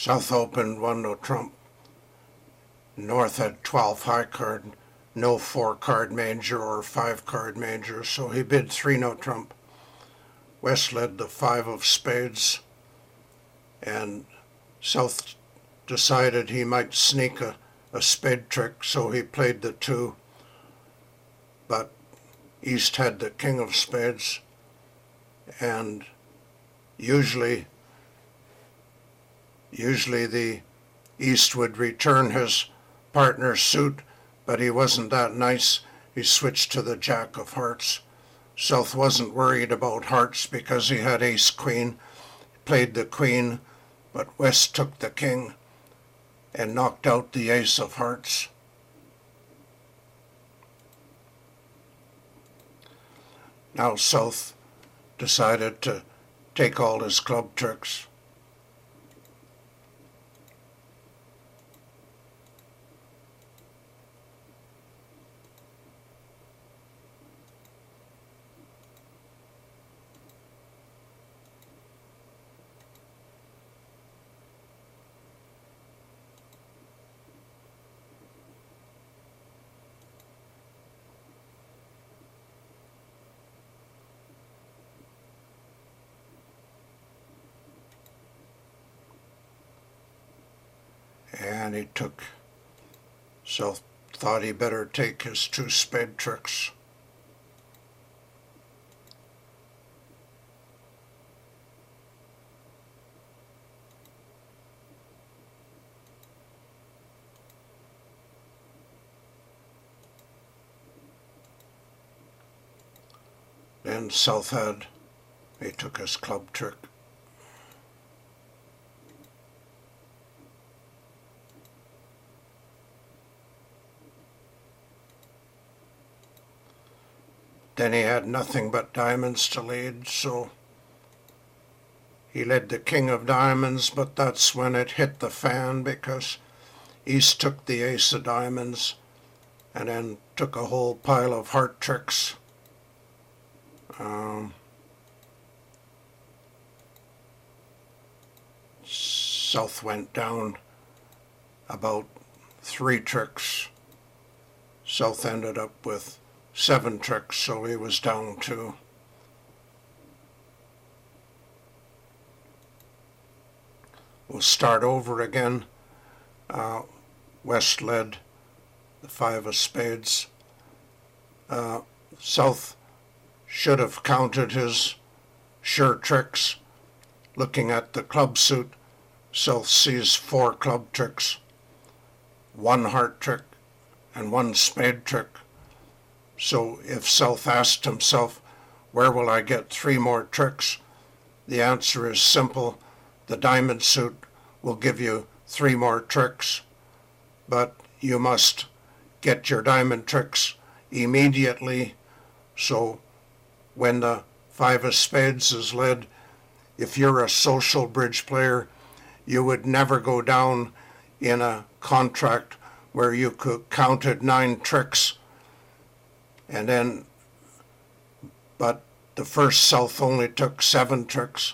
South opened 1 trump. North had 12 high card, no 4-card major or 5-card major, so he bid 3 trump. West led the 5 of spades, and South decided he might sneak a spade trick, so he played the 2, but East had the king of spades, and usually the East would return his partner's suit, but he wasn't that nice. He switched to the jack of hearts. South wasn't worried about hearts because he had ace-queen, played the queen, but West took the king and knocked out the ace of hearts. Now South decided to take all his club tricks. And he took, South thought he better take his 2 spade tricks. Then South he took his club trick. Then he had nothing but diamonds to lead, so he led the king of diamonds, but that's when it hit the fan because East took the ace of diamonds and then took a whole pile of heart tricks. South went down about 3 tricks. South ended up with 7 tricks, so he was down 2. We'll start over again. West led the 5 of spades. South should have counted his sure tricks. Looking at the club suit, South sees 4 club tricks, 1 heart trick, and 1 spade trick. So if South asked himself, where will I get 3 more tricks? The answer is simple. The diamond suit will give you 3 more tricks, but you must get your diamond tricks immediately. So when the 5 of spades is led, if you're a social bridge player, you would never go down in a contract where you counted 9 tricks. And then, but the first South only took 7 tricks.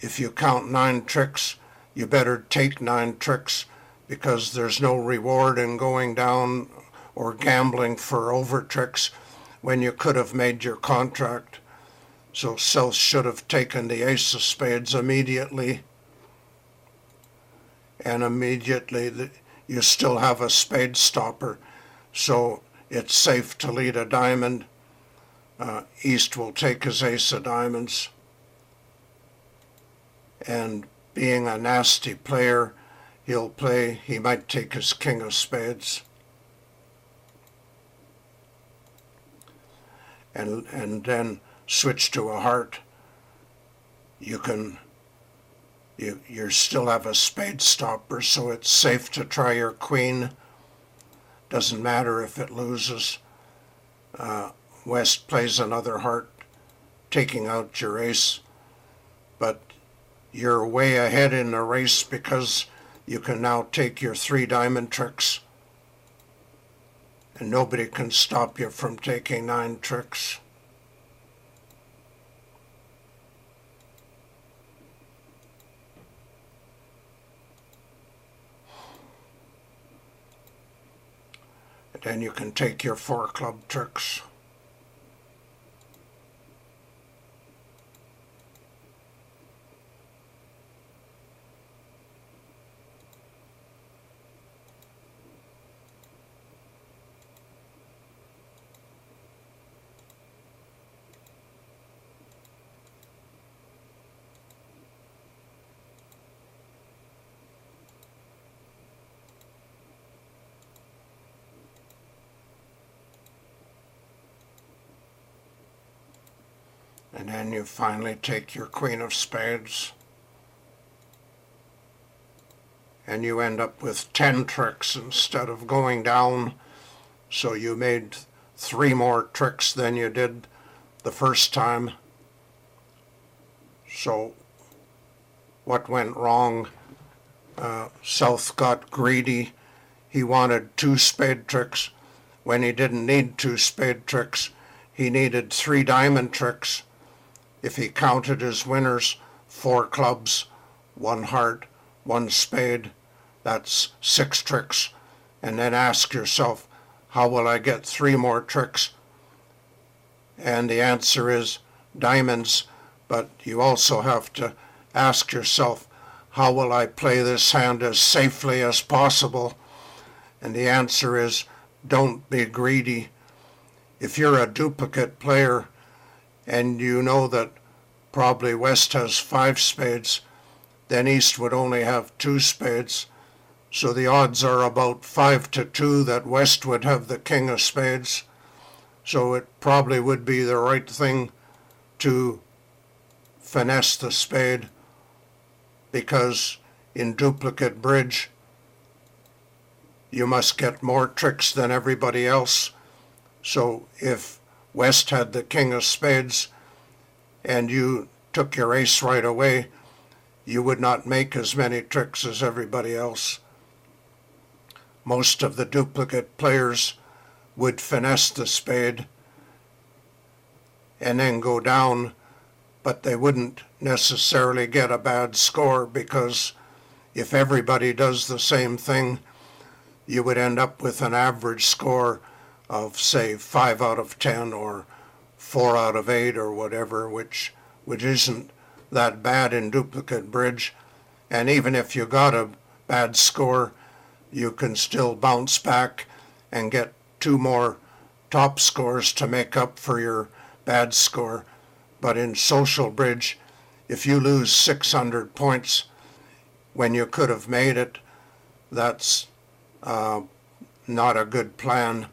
If you count 9 tricks, you better take 9 tricks because there's no reward in going down or gambling for over tricks when you could have made your contract. So South should have taken the ace of spades immediately. And immediately you still have a spade stopper. So it's safe to lead a diamond. East will take his ace of diamonds. And being a nasty player, he might take his king of spades. And then switch to a heart. You still have a spade stopper, so it's safe to try your queen. Doesn't matter if it loses. West plays another heart, taking out your ace, but you're way ahead in the race because you can now take your 3 diamond tricks, and nobody can stop you from taking 9 tricks. Then you can take your 4 club tricks. And then you finally take your queen of spades, and you end up with 10 tricks instead of going down. So you made 3 more tricks than you did the first time. So what went wrong? South got greedy. He wanted 2 spade tricks when he didn't need 2 spade tricks. He needed 3 diamond tricks. If he counted his winners, 4 clubs, 1 heart, 1 spade, that's 6 tricks. And then ask yourself, how will I get 3 more tricks? And the answer is diamonds, but you also have to ask yourself, how will I play this hand as safely as possible? And the answer is, don't be greedy. If you're a duplicate player, and you know that probably West has 5 spades, then East would only have 2 spades. So the odds are about 5 to 2 that West would have the king of spades. So it probably would be the right thing to finesse the spade, because in duplicate bridge, you must get more tricks than everybody else. So if West had the king of spades and you took your ace right away, you would not make as many tricks as everybody else. Most of the duplicate players would finesse the spade and then go down, but they wouldn't necessarily get a bad score, because if everybody does the same thing, you would end up with an average score of, say, 5 out of 10 or 4 out of 8 or whatever, which isn't that bad in duplicate bridge. And even if you got a bad score, you can still bounce back and get 2 more top scores to make up for your bad score. But in social bridge, if you lose 600 points when you could have made it, that's not a good plan.